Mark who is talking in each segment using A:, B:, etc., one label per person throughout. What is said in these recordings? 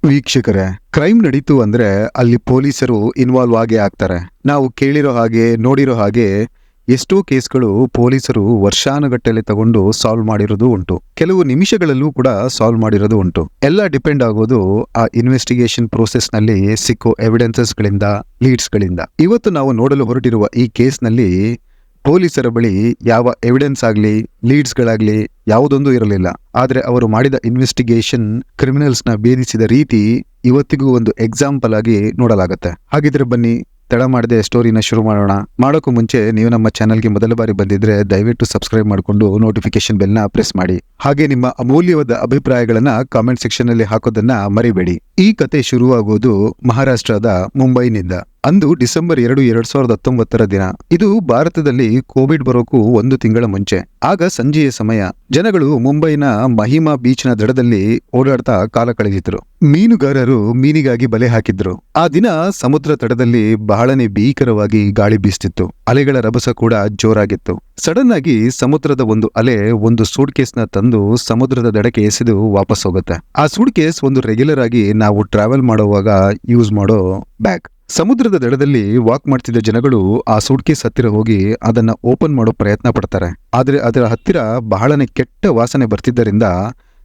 A: ವೀಕ್ಷಕರೇ, ಕ್ರೈಮ್ ನಡೀತು ಅಂದ್ರೆ ಅಲ್ಲಿ ಪೊಲೀಸರು ಇನ್ವಾಲ್ವ್ ಆಗೇ ಆಗ್ತಾರೆ. ನಾವು ಕೇಳಿರೋ ಹಾಗೆ ನೋಡಿರೋ ಹಾಗೆ ಎಷ್ಟೋ ಕೇಸ್ಗಳು ಪೊಲೀಸರು ವರ್ಷಾನುಗಟ್ಟಲೆ ತಗೊಂಡು ಸಾಲ್ವ್ ಮಾಡಿರೋದು ಉಂಟು. ಕೆಲವು ನಿಮಿಷಗಳಲ್ಲೂ ಕೂಡ ಸಾಲ್ವ್ ಮಾಡಿರೋದು ಉಂಟು. ಎಲ್ಲ ಡಿಪೆಂಡ್ ಆಗೋದು ಆ ಇನ್ವೆಸ್ಟಿಗೇಷನ್ ಪ್ರೋಸೆಸ್ ನಲ್ಲಿ ಸಿಕ್ಕೋ ಎವಿಡೆನ್ಸಸ್ ಗಳಿಂದ, ಲೀಡ್ಸ್ ಗಳಿಂದ. ಇವತ್ತು ನಾವು ನೋಡಲು ಹೊರಟಿರುವ ಈ ಕೇಸ್ನಲ್ಲಿ ಪೊಲೀಸರ ಬಳಿ ಯಾವ ಎವಿಡೆನ್ಸ್ ಆಗ್ಲಿ, ಲೀಡ್ಸ್ ಗಳಾಗ್ಲಿ ಯಾವುದೊಂದು ಇರಲಿಲ್ಲ. ಆದ್ರೆ ಅವರು ಮಾಡಿದ ಇನ್ವೆಸ್ಟಿಗೇಷನ್ ಕ್ರಿಮಿನಲ್ಸ್ ನ ಭೇದಿಸಿದ ರೀತಿ ಇವತ್ತಿಗೂ ಒಂದು ಎಕ್ಸಾಂಪಲ್ ಆಗಿ ನೋಡಲಾಗುತ್ತೆ. ಹಾಗಿದ್ರೆ ಬನ್ನಿ ತಡ ಮಾಡದೆ ಸ್ಟೋರಿನ ಶುರು ಮಾಡೋಣ. ಮಾಡೋಕ್ಕೂ ಮುಂಚೆ ನೀವು ನಮ್ಮ ಚಾನಲ್ಗೆ ಮೊದಲ ಬಾರಿ ಬಂದಿದ್ರೆ ದಯವಿಟ್ಟು ಸಬ್ಸ್ಕ್ರೈಬ್ ಮಾಡಿಕೊಂಡು ನೋಟಿಫಿಕೇಶನ್ ಬೆಲ್ನ ಪ್ರೆಸ್ ಮಾಡಿ. ಹಾಗೆ ನಿಮ್ಮ ಅಮೂಲ್ಯವಾದ ಅಭಿಪ್ರಾಯಗಳನ್ನ ಕಾಮೆಂಟ್ ಸೆಕ್ಷನ್ ನಲ್ಲಿ ಹಾಕೋದನ್ನ ಮರಿಬೇಡಿ. ಈ ಕತೆ ಶುರುವಾಗುವುದು ಮಹಾರಾಷ್ಟ್ರದ ಮುಂಬೈನಿಂದ. ಅಂದು ಡಿಸೆಂಬರ್ 2, 2019 ದಿನ. ಇದು ಭಾರತದಲ್ಲಿ ಕೋವಿಡ್ ಬರೋಕು 1 ತಿಂಗಳ ಮುಂಚೆ. ಆಗ ಸಂಜೆಯ ಸಮಯ. ಜನಗಳು ಮುಂಬೈನ ಮಹಿಮಾ ಬೀಚ್ ನ ದಡದಲ್ಲಿ ಓಡಾಡ್ತಾ ಕಾಲ ಕಳೆದಿದ್ರು. ಮೀನುಗಾರರು ಮೀನಿಗಾಗಿ ಬಲೆ ಹಾಕಿದ್ರು. ಆ ದಿನ ಸಮುದ್ರ ತಟದಲ್ಲಿ ಬಹಳನೇ ಭೀಕರವಾಗಿ ಗಾಳಿ ಬೀಸ್ತಿತ್ತು. ಅಲೆಗಳ ರಭಸ ಕೂಡ ಜೋರಾಗಿತ್ತು. ಸಡನ್ ಆಗಿ ಸಮುದ್ರದ ಒಂದು ಅಲೆ ಒಂದು ಸೂಟ್ ಕೇಸ್ ನ ತಂದು ಸಮುದ್ರದ ದಡಕ್ಕೆ ಎಸೆದು ವಾಪಸ್ ಹೋಗುತ್ತೆ. ಆ ಸೂಟ್ ಕೇಸ್ ಒಂದು ರೆಗ್ಯುಲರ್ ಆಗಿ ನಾವು ಟ್ರಾವೆಲ್ ಮಾಡುವಾಗ ಯೂಸ್ ಮಾಡೋ ಬ್ಯಾಗ್. ಸಮುದ್ರದ ದಡದಲ್ಲಿ ವಾಕ್ ಮಾಡ್ತಿದ್ದ ಜನಗಳು ಆ ಸೂಟ್ ಕೇಸ್ ಹತ್ತಿರ ಹೋಗಿ ಅದನ್ನ ಓಪನ್ ಮಾಡೋ ಪ್ರಯತ್ನ ಪಡ್ತಾರೆ. ಆದ್ರೆ ಅದರ ಹತ್ತಿರ ಬಹಳನೇ ಕೆಟ್ಟ ವಾಸನೆ ಬರ್ತಿದ್ದರಿಂದ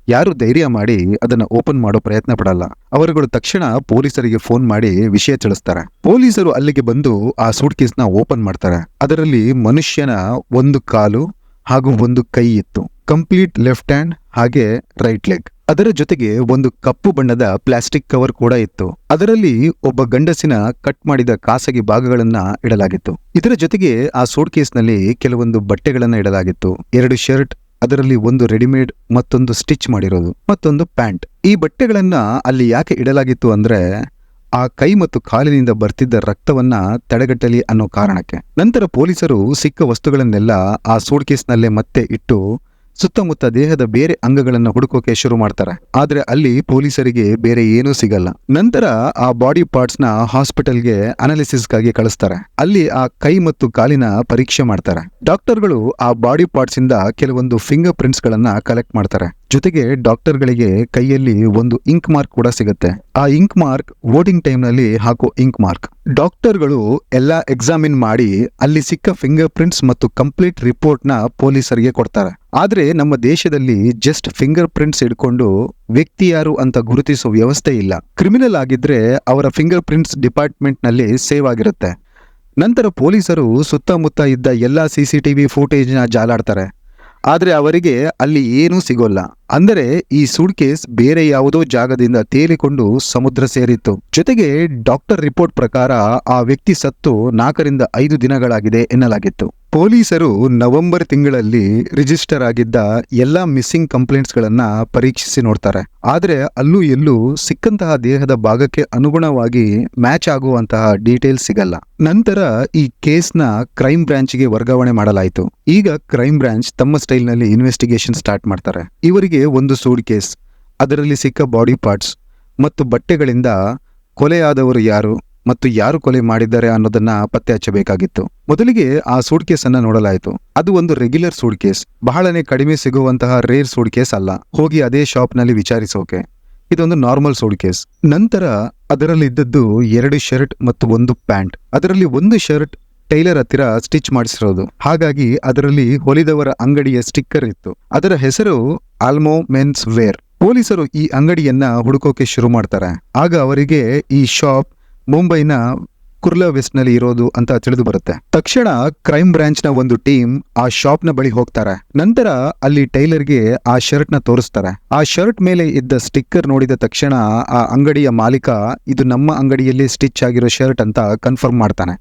A: ಯಾರು ಧೈರ್ಯ ಮಾಡಿ ಅದನ್ನ ಓಪನ್ ಮಾಡೋ ಪ್ರಯತ್ನ ಪಡಲ್ಲ. ಅವರುಗಳು ತಕ್ಷಣ ಪೊಲೀಸರಿಗೆ ಫೋನ್ ಮಾಡಿ ವಿಷಯ ತಿಳಿಸ್ತಾರೆ. ಪೊಲೀಸರು ಅಲ್ಲಿಗೆ ಬಂದು ಆ ಸೂಟ್ ಕೇಸ್ ನ ಓಪನ್ ಮಾಡ್ತಾರೆ. ಅದರಲ್ಲಿ ಮನುಷ್ಯನ ಒಂದು ಕಾಲು ಹಾಗೂ ಒಂದು ಕೈ ಇತ್ತು. ಕಂಪ್ಲೀಟ್ ಲೆಫ್ಟ್ ಹ್ಯಾಂಡ್ ಹಾಗೆ ರೈಟ್ ಲೆಗ್. ಅದರ ಜೊತೆಗೆ ಒಂದು ಕಪ್ಪು ಬಣ್ಣದ ಪ್ಲಾಸ್ಟಿಕ್ ಕವರ್ ಕೂಡ ಇತ್ತು. ಅದರಲ್ಲಿ ಒಬ್ಬ ಗಂಡಸಿನ ಕಟ್ ಮಾಡಿದ ಖಾಸಗಿ ಭಾಗಗಳನ್ನ ಇಡಲಾಗಿತ್ತು. ಇದರ ಜೊತೆಗೆ ಆ ಸೂಟ್ ಕೇಸ್ ನಲ್ಲಿ ಕೆಲವೊಂದು ಬಟ್ಟೆಗಳನ್ನ ಇಡಲಾಗಿತ್ತು. 2 ಶರ್ಟ್, ಅದರಲ್ಲಿ ಒಂದು ರೆಡಿಮೇಡ್, ಮತ್ತೊಂದು ಸ್ಟಿಚ್ ಮಾಡಿರೋದು, ಮತ್ತೊಂದು ಪ್ಯಾಂಟ್. ಈ ಬಟ್ಟೆಗಳನ್ನ ಅಲ್ಲಿ ಯಾಕೆ ಇಡಲಾಗಿತ್ತು ಅಂದ್ರೆ ಆ ಕೈ ಮತ್ತು ಕಾಲಿನಿಂದ ಬರ್ತಿದ್ದ ರಕ್ತವನ್ನ ತಡೆಗಟ್ಟಲಿ ಅನ್ನೋ ಕಾರಣಕ್ಕೆ. ನಂತರ ಪೊಲೀಸರು ಸಿಕ್ಕ ವಸ್ತುಗಳನ್ನೆಲ್ಲ ಆ ಸೂಟ್ ಕೇಸ್ ನಲ್ಲೇ ಮತ್ತೆ ಇಟ್ಟು ಸುತ್ತಮುತ್ತ ದೇಹದ ಬೇರೆ ಅಂಗಗಳನ್ನ ಹುಡುಕೋಕೆ ಶುರು ಮಾಡ್ತಾರೆ. ಆದ್ರೆ ಅಲ್ಲಿ ಪೊಲೀಸರಿಗೆ ಬೇರೆ ಏನೂ ಸಿಗಲ್ಲ. ನಂತರ ಆ ಬಾಡಿ ಪಾರ್ಟ್ಸ್ ನ ಹಾಸ್ಪಿಟಲ್ಗೆ ಅನಾಲಿಸಿಸ್ಗಾಗಿ ಕಳಿಸ್ತಾರೆ. ಅಲ್ಲಿ ಆ ಕೈ ಮತ್ತು ಕಾಲಿನ ಪರೀಕ್ಷೆ ಮಾಡ್ತಾರೆ. ಡಾಕ್ಟರ್ಗಳು ಆ ಬಾಡಿ ಪಾರ್ಟ್ಸ್ ಇಂದ ಕೆಲವೊಂದು ಫಿಂಗರ್ ಪ್ರಿಂಟ್ಸ್ ಗಳನ್ನ ಕಲೆಕ್ಟ್ ಮಾಡ್ತಾರೆ. ಜೊತೆಗೆ ಡಾಕ್ಟರ್ಗಳಿಗೆ ಕೈಯಲ್ಲಿ ಒಂದು ಇಂಕ್ ಮಾರ್ಕ್ ಕೂಡ ಸಿಗುತ್ತೆ. ಆ ಇಂಕ್ ಮಾರ್ಕ್ ವೋಟಿಂಗ್ ಟೈಮ್ ನಲ್ಲಿ ಹಾಕೋ ಇಂಕ್ ಮಾರ್ಕ್. ಡಾಕ್ಟರ್ಗಳು ಎಲ್ಲ ಎಕ್ಸಾಮಿನ್ ಮಾಡಿ ಅಲ್ಲಿ ಸಿಕ್ಕ ಫಿಂಗರ್ ಪ್ರಿಂಟ್ಸ್ ಮತ್ತು ಕಂಪ್ಲೀಟ್ ರಿಪೋರ್ಟ್ ನ ಪೊಲೀಸರಿಗೆ ಕೊಡ್ತಾರೆ. ಆದ್ರೆ ನಮ್ಮ ದೇಶದಲ್ಲಿ ಜಸ್ಟ್ ಫಿಂಗರ್ ಪ್ರಿಂಟ್ಸ್ ಇಟ್ಕೊಂಡು ವ್ಯಕ್ತಿ ಯಾರು ಅಂತ ಗುರುತಿಸೋ ವ್ಯವಸ್ಥೆ ಇಲ್ಲ. ಕ್ರಿಮಿನಲ್ ಆಗಿದ್ರೆ ಅವರ ಫಿಂಗರ್ ಪ್ರಿಂಟ್ಸ್ ಡಿಪಾರ್ಟ್ಮೆಂಟ್ ನಲ್ಲಿ ಸೇವ್ ಆಗಿರುತ್ತೆ. ನಂತರ ಪೊಲೀಸರು ಸುತ್ತಮುತ್ತ ಇದ್ದ ಎಲ್ಲಾ CCTV ಫುಟೇಜ್ ನ ಜಾಲಾಡ್ತಾರೆ. ಆದ್ರೆ ಅವರಿಗೆ ಅಲ್ಲಿ ಏನೂ ಸಿಗೋಲ್ಲ. ಅಂದರೆ ಈ ಸೂಟ್ ಕೇಸ್ ಬೇರೆ ಯಾವುದೋ ಜಾಗದಿಂದ ತೇಲಿಕೊಂಡು ಸಮುದ್ರ ಸೇರಿತ್ತು. ಜೊತೆಗೆ ಡಾಕ್ಟರ್ ರಿಪೋರ್ಟ್ ಪ್ರಕಾರ ಆ ವ್ಯಕ್ತಿ ಸತ್ತು 4 ರಿಂದ 5 ದಿನಗಳಾಗಿದೆ ಎನ್ನಲಾಗಿತ್ತು. ಪೊಲೀಸರು ನವೆಂಬರ್ ತಿಂಗಳಲ್ಲಿ ರಿಜಿಸ್ಟರ್ ಆಗಿದ್ದ ಎಲ್ಲಾ ಮಿಸ್ಸಿಂಗ್ ಕಂಪ್ಲೇಂಟ್ಸ್ ಗಳನ್ನ ಪರೀಕ್ಷಿಸಿ ನೋಡ್ತಾರೆ. ಆದ್ರೆ ಅಲ್ಲೂ ಎಲ್ಲೂ ಸಿಕ್ಕಂತಹ ದೇಹದ ಭಾಗಕ್ಕೆ ಅನುಗುಣವಾಗಿ ಮ್ಯಾಚ್ ಆಗುವಂತಹ ಡೀಟೇಲ್ಸ್ ಸಿಗಲ್ಲ. ನಂತರ ಈ ಕೇಸ್ನ ಕ್ರೈಮ್ ಬ್ರಾಂಚ್ಗೆ ವರ್ಗಾವಣೆ ಮಾಡಲಾಯಿತು. ಈಗ ಕ್ರೈಮ್ ಬ್ರಾಂಚ್ ತಮ್ಮ ಸ್ಟೈಲ್ ನಲ್ಲಿ ಇನ್ವೆಸ್ಟಿಗೇಷನ್ ಸ್ಟಾರ್ಟ್ ಮಾಡ್ತಾರೆ. ಇವರಿಗೆ ಒಂದು ಸೂಟ್ ಕೇಸ್, ಅದರಲ್ಲಿ ಸಿಕ್ಕ ಬಾಡಿ ಪಾರ್ಟ್ಸ್ ಮತ್ತು ಬಟ್ಟೆಗಳಿಂದ ಕೊಲೆಯಾದವರು ಯಾರು ಮತ್ತು ಯಾರು ಕೊಲೆ ಮಾಡಿದ್ದಾರೆ ಅನ್ನೋದನ್ನ ಪತ್ತೆ ಹಚ್ಚಬೇಕಾಗಿತ್ತು. ಮೊದಲಿಗೆ ಆ ಸೂಟ್ ಕೇಸ್ ಅನ್ನ ನೋಡಲಾಯಿತು. ಅದು ಒಂದು ರೆಗ್ಯುಲರ್ ಸೂಟ್ ಕೇಸ್, ಬಹಳನೇ ಕಡಿಮೆ ಸಿಗುವಂತಹ ರೇರ್ ಸೂಟ್ ಕೇಸ್ ಅಲ್ಲ. ಹೋಗಿ ಅದೇ ಶಾಪ್ ನಲ್ಲಿ ವಿಚಾರಿಸೋಕೆ ಇದೊಂದು ನಾರ್ಮಲ್ ಸೂಟ್ ಕೇಸ್. ನಂತರ ಅದರಲ್ಲಿ ಇದ್ದದ್ದು 2 ಶರ್ಟ್ ಮತ್ತು ಒಂದು ಪ್ಯಾಂಟ್. ಅದರಲ್ಲಿ ಒಂದು ಶರ್ಟ್ ಟೈಲರ್ ಹತ್ತಿರ ಸ್ಟಿಚ್ ಮಾಡಿಸಿರೋದು. ಹಾಗಾಗಿ ಅದರಲ್ಲಿ ಹೊಲಿದವರ ಅಂಗಡಿಯ ಸ್ಟಿಕ್ಕರ್ ಇತ್ತು. ಅದರ ಹೆಸರು ಆಲ್ಮೋ ಮೆನ್ಸ್ ವೇರ್. ಪೊಲೀಸರು ಈ ಅಂಗಡಿಯನ್ನ ಹುಡುಕೋಕೆ ಶುರು ಮಾಡ್ತಾರೆ. ಆಗ ಅವರಿಗೆ ಈ ಶಾಪ್ ಮುಂಬೈನ ಕುರ್ಲಾ ವೆಸ್ಟ್ ನಲ್ಲಿ ಇರೋದು ಅಂತ ತಿಳಿದು ಬರುತ್ತೆ. ತಕ್ಷಣ ಕ್ರೈಮ್ ಬ್ರಾಂಚ್ ನ ಒಂದು ಟೀಮ್ ಆ ಶಾಪ್ ನ ಬಳಿ ಹೋಗ್ತಾರೆ. ನಂತರ ಅಲ್ಲಿ ಟೈಲರ್ಗೆ ಆ ಶರ್ಟ್ ನ ತೋರಿಸ್ತಾರೆ. ಆ ಶರ್ಟ್ ಮೇಲೆ ಇದ್ದ ಸ್ಟಿಕ್ಕರ್ ನೋಡಿದ ತಕ್ಷಣ ಆ ಅಂಗಡಿಯ ಮಾಲೀಕ ಇದು ನಮ್ಮ ಅಂಗಡಿಯಲ್ಲಿ ಸ್ಟಿಚ್ ಆಗಿರೋ ಶರ್ಟ್ ಅಂತ ಕನ್ಫರ್ಮ್ ಮಾಡ್ತಾನೆ.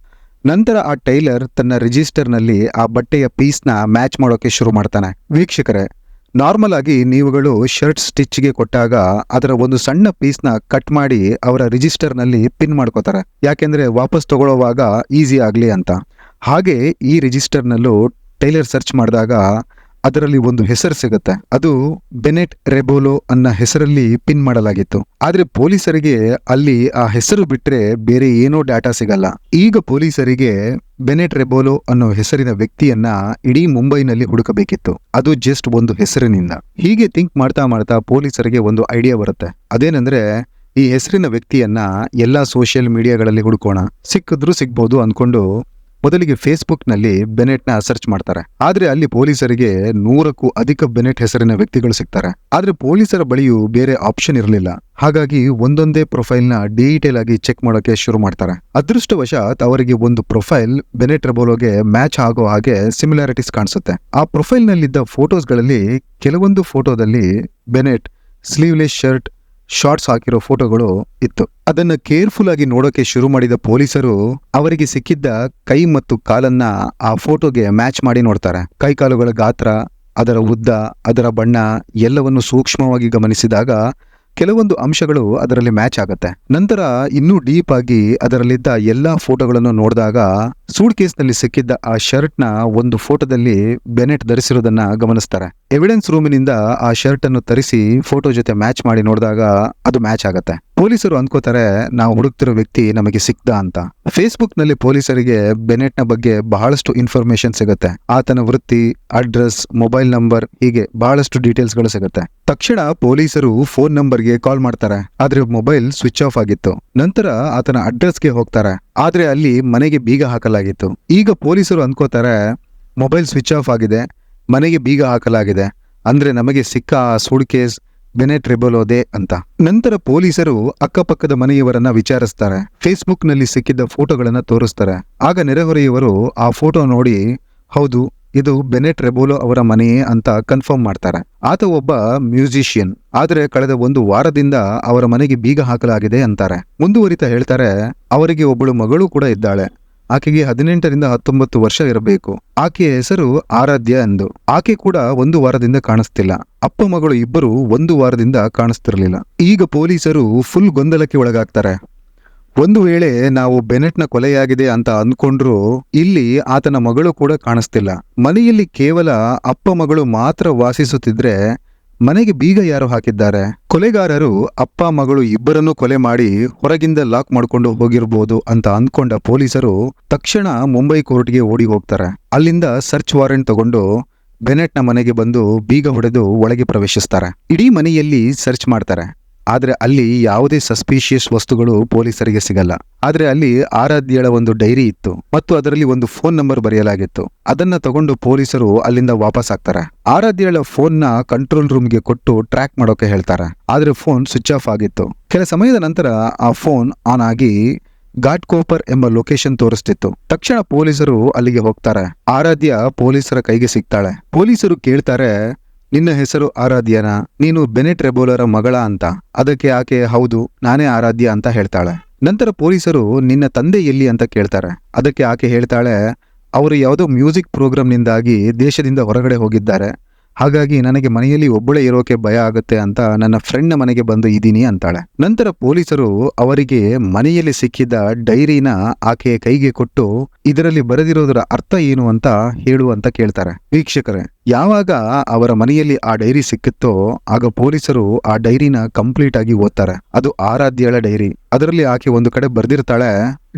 A: ನಂತರ ಆ ಟೈಲರ್ ತನ್ನ ರಿಜಿಸ್ಟರ್ ನಲ್ಲಿ ಆ ಬಟ್ಟೆಯ ಪೀಸ್ ನ ಮ್ಯಾಚ್ ಮಾಡೋಕೆ ಶುರು ಮಾಡ್ತಾನೆ. ವೀಕ್ಷಕರೇ, ನಾರ್ಮಲ್ ಆಗಿ ನೀವುಗಳು ಶರ್ಟ್ ಸ್ಟಿಚ್ಗೆ ಕೊಟ್ಟಾಗ ಅದರ ಒಂದು ಸಣ್ಣ ಪೀಸ್ ನ ಕಟ್ ಮಾಡಿ ಅವರ ರಿಜಿಸ್ಟರ್ ನಲ್ಲಿ ಪಿನ್ ಮಾಡ್ಕೋತಾರೆ. ಯಾಕೆಂದ್ರೆ ವಾಪಸ್ ತಗೊಳ್ಳುವಾಗ ಈಸಿ ಆಗ್ಲಿ ಅಂತ. ಹಾಗೆ ಈ ರಿಜಿಸ್ಟರ್ ನಲ್ಲೂ ಟೈಲರ್ ಸರ್ಚ್ ಮಾಡಿದಾಗ ಅದರಲ್ಲಿ ಒಂದು ಹೆಸರು ಸಿಗುತ್ತೆ. ಅದು ಬೆನೆಟ್ ರೆಬೋಲೋ ಅನ್ನ ಹೆಸರಲ್ಲಿ ಪಿನ್ ಮಾಡಲಾಗಿತ್ತು. ಆದ್ರೆ ಪೊಲೀಸರಿಗೆ ಅಲ್ಲಿ ಆ ಹೆಸರು ಬಿಟ್ರೆ ಬೇರೆ ಏನೋ ಡಾಟಾ ಸಿಗಲ್ಲ. ಈಗ ಪೊಲೀಸರಿಗೆ ಬೆನೆಟ್ ರೆಬೋಲೋ ಅನ್ನೋ ಹೆಸರಿನ ವ್ಯಕ್ತಿಯನ್ನ ಇಡೀ ಮುಂಬೈನಲ್ಲಿ ಹುಡುಕಬೇಕಿತ್ತು. ಅದು ಜಸ್ಟ್ ಒಂದು ಹೆಸರಿನಿಂದ. ಹೀಗೆ ಥಿಂಕ್ ಮಾಡ್ತಾ ಮಾಡ್ತಾ ಪೊಲೀಸರಿಗೆ ಒಂದು ಐಡಿಯಾ ಬರುತ್ತೆ. ಅದೇನೆಂದ್ರೆ ಈ ಹೆಸರಿನ ವ್ಯಕ್ತಿಯನ್ನ ಎಲ್ಲಾ ಸೋಷಿಯಲ್ ಮೀಡಿಯಾಗಳಲ್ಲಿ ಹುಡುಕೋಣ, ಸಿಕ್ಕಿದ್ರೂ ಸಿಗ್ಬೋದು ಅನ್ಕೊಂಡು ಮೊದಲಿಗೆ ಫೇಸ್ಬುಕ್ನಲ್ಲಿ ಬೆನೆಟ್ನ ಸರ್ಚ್ ಮಾಡ್ತಾರೆ. ಆದ್ರೆ ಅಲ್ಲಿ ಪೊಲೀಸರಿಗೆ 100ಕ್ಕೂ ಅಧಿಕ ಬೆನೆಟ್ ಹೆಸರಿನ ವ್ಯಕ್ತಿಗಳು ಸಿಗ್ತಾರೆ. ಆದ್ರೆ ಪೊಲೀಸರ ಬಳಿಯೂ ಬೇರೆ ಆಪ್ಷನ್ ಇರಲಿಲ್ಲ. ಹಾಗಾಗಿ ಒಂದೊಂದೇ ಪ್ರೊಫೈಲ್ನ ಡೀಟೇಲ್ ಆಗಿ ಚೆಕ್ ಮಾಡೋಕೆ ಶುರು ಮಾಡ್ತಾರೆ. ಅದೃಷ್ಟವಶಾತ್ ಅವರಿಗೆ ಒಂದು ಪ್ರೊಫೈಲ್ ಬೆನೆಟ್ ರೆಬೋಲೋಗೆ ಮ್ಯಾಚ್ ಆಗೋ ಹಾಗೆ ಸಿಮಿಲಾರಿಟೀಸ್ ಕಾಣಿಸುತ್ತೆ. ಆ ಪ್ರೊಫೈಲ್ನಲ್ಲಿದ್ದ ಫೋಟೋಸ್ಗಳಲ್ಲಿ ಕೆಲವೊಂದು ಫೋಟೋದಲ್ಲಿ ಬೆನೆಟ್ ಸ್ಲೀವ್ಲೆಸ್ ಶರ್ಟ್, ಶಾರ್ಟ್ಸ್ ಹಾಕಿರೋ ಫೋಟೋಗಳು ಇತ್ತು. ಅದನ್ನ ಕೇರ್ಫುಲ್ ಆಗಿ ನೋಡೋಕೆ ಶುರು ಮಾಡಿದ ಪೊಲೀಸರು ಅವರಿಗೆ ಸಿಕ್ಕಿದ್ದ ಕೈ ಮತ್ತು ಕಾಲನ್ನ ಆ ಫೋಟೋಗೆ ಮ್ಯಾಚ್ ಮಾಡಿ ನೋಡ್ತಾರೆ. ಕೈಕಾಲುಗಳ ಗಾತ್ರ, ಅದರ ಉದ್ದ, ಅದರ ಬಣ್ಣ ಎಲ್ಲವನ್ನು ಸೂಕ್ಷ್ಮವಾಗಿ ಗಮನಿಸಿದಾಗ ಕೆಲವೊಂದು ಅಂಶಗಳು ಅದರಲ್ಲಿ ಮ್ಯಾಚ್ ಆಗುತ್ತೆ. ನಂತರ ಇನ್ನೂ ಡೀಪ್ ಆಗಿ ಅದರಲ್ಲಿದ್ದ ಎಲ್ಲಾ ಫೋಟೋಗಳನ್ನು ನೋಡಿದಾಗ ಸೂಟ್ ಕೇಸ್ನಲ್ಲಿ ಸಿಕ್ಕಿದ್ದ ಆ ಶರ್ಟ್ನ ಒಂದು ಫೋಟೋದಲ್ಲಿ ಬೆನೆಟ್ ಧರಿಸಿರೋದನ್ನ ಗಮನಿಸ್ತಾರೆ. ಎವಿಡೆನ್ಸ್ ರೂಮಿನಿಂದ ಆ ಶರ್ಟ್ ಅನ್ನು ತರಿಸಿ ಫೋಟೋ ಜೊತೆ ಮ್ಯಾಚ್ ಮಾಡಿ ನೋಡಿದಾಗ ಅದು ಮ್ಯಾಚ್ ಆಗುತ್ತೆ. ಪೊಲೀಸರು ಅನ್ಕೋತಾರೆ, ನಾವು ಹುಡುಕ್ತಿರೋ ವ್ಯಕ್ತಿ ನಮಗೆ ಸಿಕ್ದ ಅಂತ. ಫೇಸ್ಬುಕ್ ನಲ್ಲಿ ಪೊಲೀಸರಿಗೆ ಬೆನೆಟ್ನ ಬಗ್ಗೆ ಬಹಳಷ್ಟು ಇನ್ಫಾರ್ಮೇಶನ್ ಸಿಗುತ್ತೆ. ಆತನ ವೃತ್ತಿ, ಅಡ್ರೆಸ್, ಮೊಬೈಲ್ ನಂಬರ್, ಹೀಗೆ ಬಹಳಷ್ಟು ಡೀಟೇಲ್ಸ್ ಗಳು ಸಿಗುತ್ತೆ. ತಕ್ಷಣ ಪೊಲೀಸರು ಫೋನ್ ನಂಬರ್ಗೆ ಕಾಲ್ ಮಾಡ್ತಾರೆ. ಆದ್ರೆ ಮೊಬೈಲ್ ಸ್ವಿಚ್ ಆಫ್ ಆಗಿತ್ತು. ನಂತರ ಆತನ ಅಡ್ರೆಸ್ಗೆ ಹೋಗ್ತಾರೆ. ಆದ್ರೆ ಅಲ್ಲಿ ಮನೆಗೆ ಬೀಗ ಹಾಕಲಾಗಿತ್ತು. ಈಗ ಪೊಲೀಸರು ಅನ್ಕೋತಾರೆ, ಮೊಬೈಲ್ ಸ್ವಿಚ್ ಆಫ್ ಆಗಿದೆ, ಮನೆಗೆ ಬೀಗ ಹಾಕಲಾಗಿದೆ, ಅಂದ್ರೆ ನಮಗೆ ಸಿಕ್ಕ ಆ ಸೂಟ್ ಕೇಸ್ ಬೆನೆಟ್ ರೆಬೋಲೋದೆ ಅಂತ. ನಂತರ ಪೊಲೀಸರು ಅಕ್ಕಪಕ್ಕದ ಮನೆಯವರನ್ನ ವಿಚಾರಿಸ್ತಾರೆ. ಫೇಸ್ಬುಕ್ ನಲ್ಲಿ ಸಿಕ್ಕಿದ್ದ ಫೋಟೋಗಳನ್ನ ತೋರಿಸ್ತಾರೆ. ಆಗ ನೆರೆಹೊರೆಯವರು ಆ ಫೋಟೋ ನೋಡಿ, ಹೌದು ಇದು ಬೆನೆಟ್ ರೆಬೋಲೋ ಅವರ ಮನೆಯೇ ಅಂತ ಕನ್ಫರ್ಮ್ ಮಾಡ್ತಾರೆ. ಆತ ಒಬ್ಬ ಮ್ಯೂಸಿಷಿಯನ್, ಆದ್ರೆ ಕಳೆದ 1 ವಾರದಿಂದ ಅವರ ಮನೆಗೆ ಬೀಗ ಹಾಕಲಾಗಿದೆ ಅಂತಾರೆ. ಮುಂದುವರಿತಾ ಹೇಳ್ತಾರೆ, ಅವರಿಗೆ ಒಬ್ಬಳು ಮಗಳು ಕೂಡ ಇದ್ದಾಳೆ. ಆಕೆಗೆ 18ರಿಂದ 19 ವರ್ಷ ಇರಬೇಕು. ಆಕೆಯ ಹೆಸರು ಆರಾಧ್ಯ ಎಂದು. ಆಕೆ ಕೂಡ 1 ವಾರದಿಂದ ಕಾಣಿಸ್ತಿಲ್ಲ. ಅಪ್ಪ ಮಗಳು ಇಬ್ಬರು 1 ವಾರದಿಂದ ಕಾಣಿಸ್ತಿರ್ಲಿಲ್ಲ. ಈಗ ಪೊಲೀಸರು ಫುಲ್ ಗೊಂದಲಕ್ಕೆ ಒಳಗಾಗ್ತಾರೆ. ಒಂದು ವೇಳೆ ನಾವು ಬೆನೆಟ್ನ ಕೊಲೆಯಾಗಿದೆ ಅಂತ ಅಂದ್ಕೊಂಡ್ರು ಇಲ್ಲಿ ಆತನ ಮಗಳು ಕೂಡ ಕಾಣಿಸ್ತಿಲ್ಲ. ಮನೆಯಲ್ಲಿ ಕೇವಲ ಅಪ್ಪ ಮಗಳು ಮಾತ್ರ ವಾಸಿಸುತ್ತಿದ್ರೆ ಮನೆಗೆ ಬೀಗ ಯಾರು ಹಾಕಿದ್ದಾರೆ? ಕೊಲೆಗಾರರು ಅಪ್ಪ ಮಗಳು ಇಬ್ಬರನ್ನೂ ಕೊಲೆ ಮಾಡಿ ಹೊರಗಿಂದ ಲಾಕ್ ಮಾಡ್ಕೊಂಡು ಹೋಗಿರ್ಬೋದು ಅಂತ ಅಂದ್ಕೊಂಡ ಪೊಲೀಸರು ತಕ್ಷಣ ಮುಂಬೈ ಕೋರ್ಟ್ಗೆ ಓಡಿ ಹೋಗ್ತಾರೆ. ಅಲ್ಲಿಂದ ಸರ್ಚ್ ವಾರೆಂಟ್ ತಗೊಂಡು ಬೆನೆಟ್ನ ಮನೆಗೆ ಬಂದು ಬೀಗ ಹೊಡೆದು ಒಳಗೆ ಪ್ರವೇಶಿಸ್ತಾರೆ. ಇಡೀ ಮನೆಯಲ್ಲಿ ಸರ್ಚ್ ಮಾಡ್ತಾರೆ. ಆದ್ರೆ ಅಲ್ಲಿ ಯಾವುದೇ ಸಸ್ಪಿಷಿಯಸ್ ವಸ್ತುಗಳು ಪೊಲೀಸರಿಗೆ ಸಿಗಲ್ಲ. ಆದ್ರೆ ಅಲ್ಲಿ ಆರಾಧ್ಯಳ ಒಂದು ಡೈರಿ ಇತ್ತು ಮತ್ತು ಅದರಲ್ಲಿ ಒಂದು ಫೋನ್ ನಂಬರ್ ಬರೆಯಲಾಗಿತ್ತು. ಅದನ್ನ ತಗೊಂಡು ಪೊಲೀಸರು ಅಲ್ಲಿಂದ ವಾಪಸ್ ಆಗ್ತಾರೆ. ಆರಾಧ್ಯಳ ಫೋನ್ನ ಕಂಟ್ರೋಲ್ ರೂಮ್ಗೆ ಕೊಟ್ಟು ಟ್ರ್ಯಾಕ್ ಮಾಡೋಕೆ ಹೇಳ್ತಾರೆ. ಆದ್ರೆ ಫೋನ್ ಸ್ವಿಚ್ ಆಫ್ ಆಗಿತ್ತು. ಕೆಲ ಸಮಯದ ನಂತರ ಆ ಫೋನ್ ಆನ್ ಆಗಿ ಘಾಟ್ಕೋಪರ್ ಎಂಬ ಲೊಕೇಶನ್ ತೋರಿಸ್ತಿತ್ತು. ತಕ್ಷಣ ಪೊಲೀಸರು ಅಲ್ಲಿಗೆ ಹೋಗ್ತಾರೆ. ಆರಾಧ್ಯ ಪೊಲೀಸರ ಕೈಗೆ ಸಿಗ್ತಾಳೆ. ಪೊಲೀಸರು ಕೇಳ್ತಾರೆ, ನಿನ್ನ ಹೆಸರು ಆರಾಧ್ಯನಾ? ನೀನು ಬೆನೆಟ್ ರೆಬೋಲರ ಮಗಳ ಅಂತ. ಅದಕ್ಕೆ ಆಕೆ ಹೌದು, ನಾನೇ ಆರಾಧ್ಯ ಅಂತ ಹೇಳ್ತಾಳೆ. ನಂತರ ಪೊಲೀಸರು ನಿನ್ನ ತಂದೆ ಎಲ್ಲಿ ಅಂತ ಕೇಳ್ತಾರೆ. ಅದಕ್ಕೆ ಆಕೆ ಹೇಳ್ತಾಳೆ, ಅವರು ಯಾವುದೋ ಮ್ಯೂಸಿಕ್ ಪ್ರೋಗ್ರಾಮ್ನಿಂದಾಗಿ ದೇಶದಿಂದ ಹೊರಗಡೆ ಹೋಗಿದ್ದಾರೆ. ಹಾಗಾಗಿ ನನಗೆ ಮನೆಯಲ್ಲಿ ಒಬ್ಬಳೇ ಇರೋಕೆ ಭಯ ಆಗುತ್ತೆ ಅಂತ ನನ್ನ ಫ್ರೆಂಡ್ನ ಮನೆಗೆ ಬಂದು ಇದ್ದೀನಿ ಅಂತಾಳೆ. ನಂತರ ಪೊಲೀಸರು ಅವರಿಗೆ ಮನೆಯಲ್ಲಿ ಸಿಕ್ಕಿದ್ದ ಡೈರಿನ ಆಕೆಯ ಕೈಗೆ ಕೊಟ್ಟು ಇದರಲ್ಲಿ ಬರೆದಿರೋದರ ಅರ್ಥ ಏನು ಅಂತ ಹೇಳು ಅಂತ ಕೇಳ್ತಾರೆ. ವೀಕ್ಷಕರೇ, ಯಾವಾಗ ಅವರ ಮನೆಯಲ್ಲಿ ಆ ಡೈರಿ ಸಿಕ್ಕಿತ್ತೋ ಆಗ ಪೊಲೀಸರು ಆ ಡೈರಿನ ಕಂಪ್ಲೀಟ್ ಆಗಿ ಓದ್ತಾರೆ. ಅದು ಆರಾಧ್ಯಳ ಡೈರಿ. ಅದರಲ್ಲಿ ಆಕೆ ಒಂದು ಕಡೆ ಬರ್ದಿರ್ತಾಳೆ,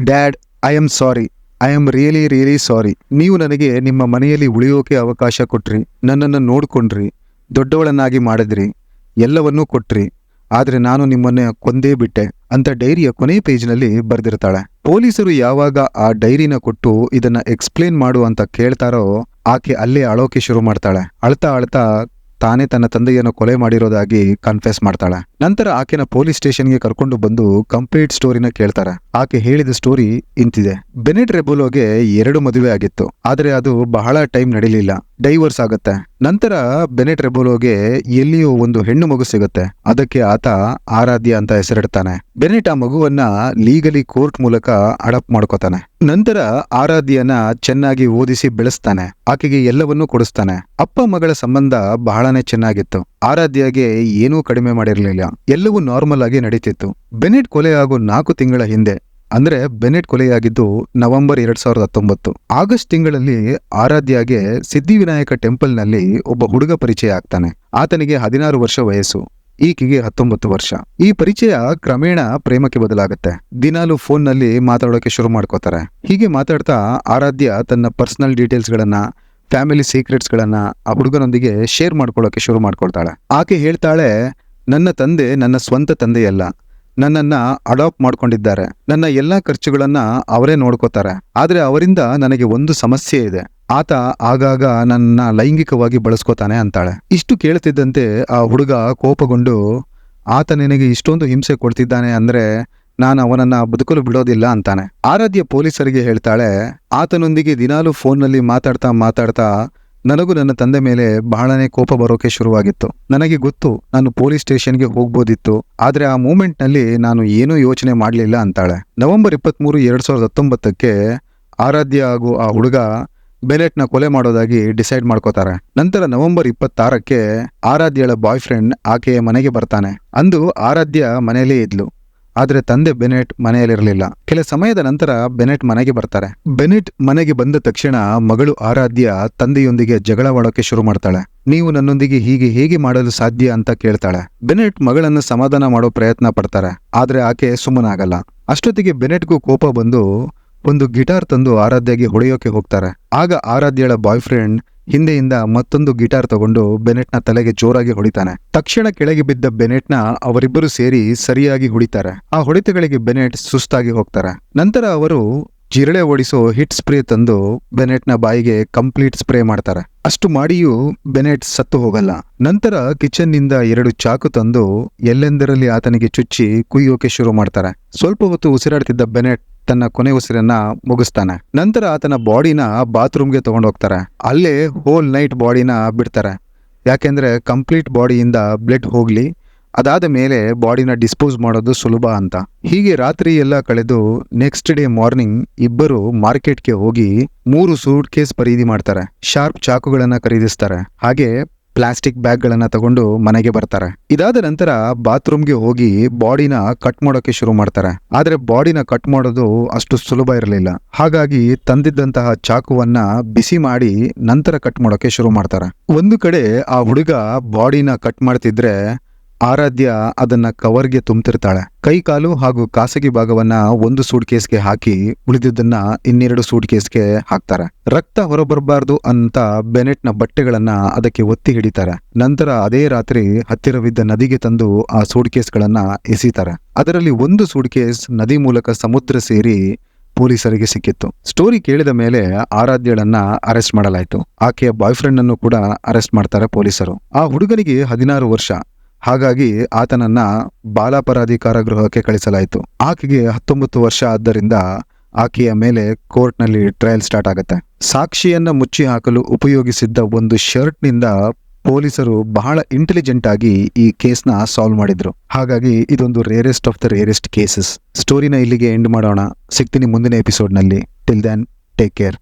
A: dad, I am sorry, I am really sorry. ನೀವು ನನಗೆ ನಿಮ್ಮ ಮನೆಯಲ್ಲಿ ಉಳಿಯೋಕೆ ಅವಕಾಶ ಕೊಟ್ರಿ, ನನ್ನನ್ನು ನೋಡ್ಕೊಂಡ್ರಿ, ದೊಡ್ಡವಳನ್ನಾಗಿ ಮಾಡಿದ್ರಿ, ಎಲ್ಲವನ್ನೂ ಕೊಟ್ರಿ. ಆದ್ರೆ ನಾನು ನಿಮ್ಮನ್ನ ಕೊಂದೇ ಬಿಟ್ಟೆ ಅಂತ ಡೈರಿಯ ಕೊನೆ ಪೇಜ್ನಲ್ಲಿ ಬರ್ದಿರ್ತಾಳೆ. ಪೊಲೀಸರು ಯಾವಾಗ ಆ ಡೈರಿನ ಕೊಟ್ಟು ಇದನ್ನ ಎಕ್ಸ್ಪ್ಲೇನ್ ಮಾಡು ಅಂತ ಕೇಳ್ತಾರೋ ಆಕೆ ಅಲ್ಲೇ ಅಳೋಕೆ ಶುರು ಮಾಡ್ತಾಳೆ. ಅಳ್ತಾ ಅಳ್ತಾ ತಾನೇ ತನ್ನ ತಂದೆಯನ್ನು ಕೊಲೆ ಮಾಡಿರೋದಾಗಿ ಕನ್ಫೆಸ್ ಮಾಡ್ತಾಳೆ. ನಂತರ ಆಕೆನ ಪೊಲೀಸ್ ಸ್ಟೇಷನ್ಗೆ ಕರ್ಕೊಂಡು ಬಂದು ಕಂಪ್ಲೀಟ್ ಸ್ಟೋರಿನ ಕೇಳ್ತಾರೆ. ಆಕೆ ಹೇಳಿದ ಸ್ಟೋರಿ ಇಂತಿದೆ. ಬೆನೆಟ್ ರೆಬೋಲೋಗೆ 2 ಮದುವೆ ಆಗಿತ್ತು. ಆದ್ರೆ ಅದು ಬಹಳ ಟೈಮ್ ನಡೀಲಿಲ್ಲ, ಡೈವರ್ಸ್ ಆಗುತ್ತೆ. ನಂತರ ಬೆನೆಟ್ ರೆಬೋಲೋಗೆ ಎಲ್ಲಿಯೋ ಒಂದು ಹೆಣ್ಣು ಮಗು ಸಿಗುತ್ತೆ. ಅದಕ್ಕೆ ಆತ ಆರಾಧ್ಯ ಅಂತ ಹೆಸರಿಡ್ತಾನೆ. ಬೆನೆಟ್ ಆ ಮಗುವನ್ನ ಲೀಗಲಿ ಕೋರ್ಟ್ ಮೂಲಕ ಅಡಾಪ್ಟ್ ಮಾಡ್ಕೋತಾನೆ. ನಂತರ ಆರಾಧ್ಯನ ಚೆನ್ನಾಗಿ ಓದಿಸಿ ಬೆಳೆಸ್ತಾನೆ. ಆಕೆಗೆ ಎಲ್ಲವನ್ನೂ ಕೊಡಿಸ್ತಾನೆ. ಅಪ್ಪ ಮಗಳ ಸಂಬಂಧ ಬಹಳನೇ ಚೆನ್ನಾಗಿತ್ತು. ಆರಾಧ್ಯಗೆ ಏನೂ ಕಡಿಮೆ ಮಾಡಿರ್ಲಿಲ್ಲ. ಎಲ್ಲವೂ ನಾರ್ಮಲ್ ಆಗಿ ನಡೀತಿತ್ತು. ಬೆನೆಟ್ ಕೊಲೆ ಆಗೋ 4 ತಿಂಗಳ ಹಿಂದೆ, ಅಂದ್ರೆ ಬೆನೆಟ್ ಕೊಲೆಯಾಗಿದ್ದು ನವೆಂಬರ್ 2019. ಆಗಸ್ಟ್ ತಿಂಗಳಲ್ಲಿ ಆರಾಧ್ಯಗೆ ಸಿದ್ಧಿವಿನಾಯಕ ಟೆಂಪಲ್ ನಲ್ಲಿ ಒಬ್ಬ ಹುಡುಗ ಪರಿಚಯ ಆಗ್ತಾನೆ. ಆತನಿಗೆ 16 ವರ್ಷ ವಯಸ್ಸು, ಈಕೆಗೆ 19 ವರ್ಷ. ಈ ಪರಿಚಯ ಕ್ರಮೇಣ ಪ್ರೇಮಕ್ಕೆ ಬದಲಾಗುತ್ತೆ. ದಿನಾಲು ಫೋನ್ ನಲ್ಲಿ ಮಾತಾಡೋಕೆ ಶುರು ಮಾಡ್ಕೋತಾರೆ. ಹೀಗೆ ಮಾತಾಡ್ತಾ ಆರಾಧ್ಯ ತನ್ನ ಪರ್ಸನಲ್ ಡೀಟೇಲ್ಸ್ ಗಳನ್ನ, ಫ್ಯಾಮಿಲಿ ಸೀಕ್ರೆಟ್ಸ್ ಗಳನ್ನ ಆ ಹುಡುಗನೊಂದಿಗೆ ಶೇರ್ ಮಾಡ್ಕೊಳ್ಳೋಕೆ ಶುರು ಮಾಡ್ಕೊಳ್ತಾಳೆ. ಆಕೆ ಹೇಳ್ತಾಳೆ, ನನ್ನ ತಂದೆ ನನ್ನ ಸ್ವಂತ ತಂದೆಯಲ್ಲ, ನನ್ನನ್ನ ಅಡಾಪ್ಟ್ ಮಾಡ್ಕೊಂಡಿದ್ದಾರೆ. ನನ್ನ ಎಲ್ಲಾ ಖರ್ಚುಗಳನ್ನ ಅವರೇ ನೋಡ್ಕೋತಾರೆ. ಆದ್ರೆ ಅವರಿಂದ ನನಗೆ ಒಂದು ಸಮಸ್ಯೆ ಇದೆ. ಆತ ಆಗಾಗ ನನ್ನ ಲೈಂಗಿಕವಾಗಿ ಬಳಸ್ಕೋತಾನೆ ಅಂತಾಳೆ. ಇಷ್ಟು ಕೇಳ್ತಿದ್ದಂತೆ ಆ ಹುಡುಗ ಕೋಪಗೊಂಡು, ಆತ ನಿನಗೆ ಇಷ್ಟೊಂದು ಹಿಂಸೆ ಕೊಡ್ತಿದ್ದಾನೆ ಅಂದ್ರೆ ನಾನು ಅವನನ್ನ ಬದುಕಲು ಬಿಡೋದಿಲ್ಲ ಅಂತಾನೆ. ಆರಾಧ್ಯ ಪೊಲೀಸರಿಗೆ ಹೇಳ್ತಾಳೆ, ಆತನೊಂದಿಗೆ ದಿನಾಲೂ ಫೋನ್ನಲ್ಲಿ ಮಾತಾಡ್ತಾ ನನಗೂ ನನ್ನ ತಂದೆ ಮೇಲೆ ಬಹಳನೇ ಕೋಪ ಬರೋಕೆ ಶುರುವಾಗಿತ್ತು. ನನಗೆ ಗೊತ್ತು ನಾನು ಪೊಲೀಸ್ ಸ್ಟೇಷನ್ಗೆ ಹೋಗ್ಬೋದಿತ್ತು, ಆದ್ರೆ ಆ ಮೂಮೆಂಟ್ನಲ್ಲಿ ನಾನು ಏನೂ ಯೋಚನೆ ಮಾಡಲಿಲ್ಲ ಅಂತಾಳೆ. ನವೆಂಬರ್ 23, 2019ಕ್ಕೆ ಆರಾಧ್ಯ ಹಾಗೂ ಆ ಹುಡುಗ ಬೆನೆಟ್ನ ಕೊಲೆ ಮಾಡೋದಾಗಿ ಡಿಸೈಡ್ ಮಾಡ್ಕೋತಾರೆ. ನಂತರ ನವೆಂಬರ್ 26ಕ್ಕೆ ಆರಾಧ್ಯಳ ಬಾಯ್ ಫ್ರೆಂಡ್ ಆಕೆಯ ಮನೆಗೆ ಬರ್ತಾನೆ. ಅಂದು ಆರಾಧ್ಯ ಮನೆಯಲ್ಲೇ ಇದ್ಲು, ಆದ್ರೆ ತಂದೆ ಬೆನೆಟ್ ಮನೆಯಲ್ಲಿರಲಿಲ್ಲ. ಕೆಲ ಸಮಯದ ನಂತರ ಬೆನೆಟ್ ಮನೆಗೆ ಬರ್ತಾರೆ. ಬೆನೆಟ್ ಮನೆಗೆ ಬಂದ ತಕ್ಷಣ ಮಗಳು ಆರಾಧ್ಯ ತಂದೆಯೊಂದಿಗೆ ಜಗಳವಾಡೋಕೆ ಶುರು ಮಾಡ್ತಾಳೆ. ನೀವು ನನ್ನೊಂದಿಗೆ ಹೀಗೆ ಹೇಗೆ ಮಾಡಲು ಸಾಧ್ಯ ಅಂತ ಕೇಳ್ತಾಳೆ. ಬೆನೆಟ್ ಮಗಳನ್ನು ಸಮಾಧಾನ ಮಾಡೋ ಪ್ರಯತ್ನ ಪಡ್ತಾರೆ, ಆದ್ರೆ ಆಕೆ ಸುಮ್ಮನಾಗಲ್ಲ. ಅಷ್ಟೊತ್ತಿಗೆ ಬೆನೆಟ್ಗೂ ಕೋಪ ಬಂದು ಒಂದು ಗಿಟಾರ್ ತಂದು ಆರಾಧ್ಯಗೆ ಹೊಡೆಯೋಕೆ ಹೋಗ್ತಾರೆ. ಆಗ ಆರಾಧ್ಯಳ ಬಾಯ್ ಫ್ರೆಂಡ್ ಹಿಂದೆಯಿಂದ ಮತ್ತೊಂದು ಗಿಟಾರ್ ತಗೊಂಡು ಬೆನೆಟ್ನ ತಲೆಗೆ ಜೋರಾಗಿ ಹೊಡಿತಾನೆ. ತಕ್ಷಣ ಕೆಳಗೆ ಬಿದ್ದ ಬೆನೆಟ್ನ ಅವರಿಬ್ಬರು ಸೇರಿ ಸರಿಯಾಗಿ ಹೊಡಿತಾರೆ. ಆ ಹೊಡೆತಗಳಿಗೆ ಬೆನೆಟ್ ಸುಸ್ತಾಗಿ ಹೋಗ್ತಾರೆ. ನಂತರ ಅವರು ಜಿರಳೆ ಓಡಿಸೋ ಹಿಟ್ ಸ್ಪ್ರೇ ತಂದು ಬೆನೆಟ್ನ ಬಾಯಿಗೆ ಕಂಪ್ಲೀಟ್ ಸ್ಪ್ರೇ ಮಾಡ್ತಾರೆ. ಅಷ್ಟು ಮಾಡಿಯೂ ಬೆನೆಟ್ ಸತ್ತು ಹೋಗಲ್ಲ. ನಂತರ ಕಿಚನ್ ನಿಂದ 2 ಚಾಕು ತಂದು ಎಲ್ಲೆಂದರಲ್ಲಿ ಆತನಿಗೆ ಚುಚ್ಚಿ ಕುಯ್ಯೋಕೆ ಶುರು ಮಾಡ್ತಾರೆ. ಸ್ವಲ್ಪ ಹೊತ್ತು ಉಸಿರಾಡ್ತಿದ್ದ ಬೆನೆಟ್ ತನ್ನ ಕೊನೆ ಉಸಿರನ್ನ ಮುಗಿಸ್ತಾನೆ. ನಂತರ ಆತನ ಬಾಡಿನ ಬಾತ್ರೂಮ್ಗೆ ತಗೊಂಡೋಗ್ತಾರೆ. ಅಲ್ಲೇ ಹೋಲ್ ನೈಟ್ ಬಾಡಿನ ಬಿಡ್ತಾರೆ. ಯಾಕೆಂದ್ರೆ ಕಂಪ್ಲೀಟ್ ಬಾಡಿಯಿಂದ ಬ್ಲಡ್ ಹೋಗ್ಲಿ, ಅದಾದ ಮೇಲೆ ಬಾಡಿನ ಡಿಸ್ಪೋಸ್ ಮಾಡೋದು ಸುಲಭ ಅಂತ. ಹೀಗೆ ರಾತ್ರಿ ಎಲ್ಲ ಕಳೆದು ನೆಕ್ಸ್ಟ್ ಡೇ ಮಾರ್ನಿಂಗ್ ಇಬ್ಬರು ಮಾರ್ಕೆಟ್ಗೆ ಹೋಗಿ 3 ಸೂಟ್ ಕೇಸ್ ಖರೀದಿ ಮಾಡ್ತಾರೆ. ಶಾರ್ಪ್ ಚಾಕುಗಳನ್ನ ಖರೀದಿಸ್ತಾರೆ. ಹಾಗೆ ಪ್ಲಾಸ್ಟಿಕ್ ಬ್ಯಾಗ್ಗಳನ್ನ ತಗೊಂಡು ಮನೆಗೆ ಬರ್ತಾರೆ. ಇದಾದ ನಂತರ ಬಾತ್ರೂಮ್ಗೆ ಹೋಗಿ ಬಾಡಿನ ಕಟ್ ಮಾಡೋಕೆ ಶುರು ಮಾಡ್ತಾರೆ. ಆದ್ರೆ ಬಾಡಿನ ಕಟ್ ಮಾಡೋದು ಅಷ್ಟು ಸುಲಭ ಇರಲಿಲ್ಲ. ಹಾಗಾಗಿ ತಂದಿದ್ದಂತಹ ಚಾಕುವನ್ನ ಬಿಸಿ ಮಾಡಿ ನಂತರ ಕಟ್ ಮಾಡೋಕೆ ಶುರು ಮಾಡ್ತಾರೆ. ಒಂದು ಕಡೆ ಆ ಹುಡುಗ ಬಾಡಿನ ಕಟ್ ಮಾಡ್ತಿದ್ರೆ ಆರಾಧ್ಯ ಅದನ್ನ ಕವರ್ಗೆ ತುಂಬ್ತಿರ್ತಾಳೆ. ಕೈ ಕಾಲು ಹಾಗೂ ಖಾಸಗಿ ಭಾಗವನ್ನ ಒಂದು ಸೂಟ್ ಕೇಸ್ಗೆ ಹಾಕಿ ಉಳಿದಿದ್ದನ್ನ 2 ಸೂಟ್ ಕೇಸ್ಗೆ ಹಾಕ್ತಾರೆ. ರಕ್ತ ಹೊರಬರಬಾರ್ದು ಅಂತ ಬೆನೆಟ್ನ ಬಟ್ಟೆಗಳನ್ನ ಅದಕ್ಕೆ ಒತ್ತಿ ಹಿಡಿತಾರೆ. ನಂತರ ಅದೇ ರಾತ್ರಿ ಹತ್ತಿರವಿದ್ದ ನದಿಗೆ ತಂದು ಆ ಸೂಟ್ ಕೇಸ್ಗಳನ್ನ ಎಸಿತಾರೆ. ಅದರಲ್ಲಿ ಒಂದು ಸೂಟ್ ಕೇಸ್ ನದಿ ಮೂಲಕ ಸಮುದ್ರ ಸೇರಿ ಪೊಲೀಸರಿಗೆ ಸಿಕ್ಕಿತ್ತು. ಸ್ಟೋರಿ ಕೇಳಿದ ಮೇಲೆ ಆರಾಧ್ಯಳನ್ನ ಅರೆಸ್ಟ್ ಮಾಡಲಾಯಿತು. ಆಕೆಯ ಬಾಯ್ ಫ್ರೆಂಡ್ ಅನ್ನು ಕೂಡ ಅರೆಸ್ಟ್ ಮಾಡ್ತಾರೆ ಪೊಲೀಸರು. ಆ ಹುಡುಗನಿಗೆ 16 ವರ್ಷ. ಹಾಗಾಗಿ ಆತನನ್ನ ಬಾಲಾಪರಾಧಿ ಕಾರಾಗೃಹಕ್ಕೆ ಕಳಿಸಲಾಯಿತು. ಆಕೆಗೆ 19 ವರ್ಷ ಆದ್ದರಿಂದ ಆಕೆಯ ಮೇಲೆ ಕೋರ್ಟ್ನಲ್ಲಿ ಟ್ರಯಲ್ ಸ್ಟಾರ್ಟ್ ಆಗುತ್ತೆ. ಸಾಕ್ಷಿಯನ್ನ ಮುಚ್ಚಿ ಹಾಕಲು ಉಪಯೋಗಿಸಿದ್ದ ಒಂದು ಶರ್ಟ್ನಿಂದ ಪೊಲೀಸರು ಬಹಳ ಇಂಟೆಲಿಜೆಂಟ್ ಆಗಿ ಈ ಕೇಸ್ನ ಸಾಲ್ವ್ ಮಾಡಿದ್ರು. ಹಾಗಾಗಿ ಇದೊಂದು rarest of the rarest cases. ಸ್ಟೋರಿನ ಇಲ್ಲಿಗೆ ಎಂಡ್ ಮಾಡೋಣ. ಸಿಗ್ತೀನಿ ಮುಂದಿನ ಎಪಿಸೋಡ್ನಲ್ಲಿ. Till then, take care.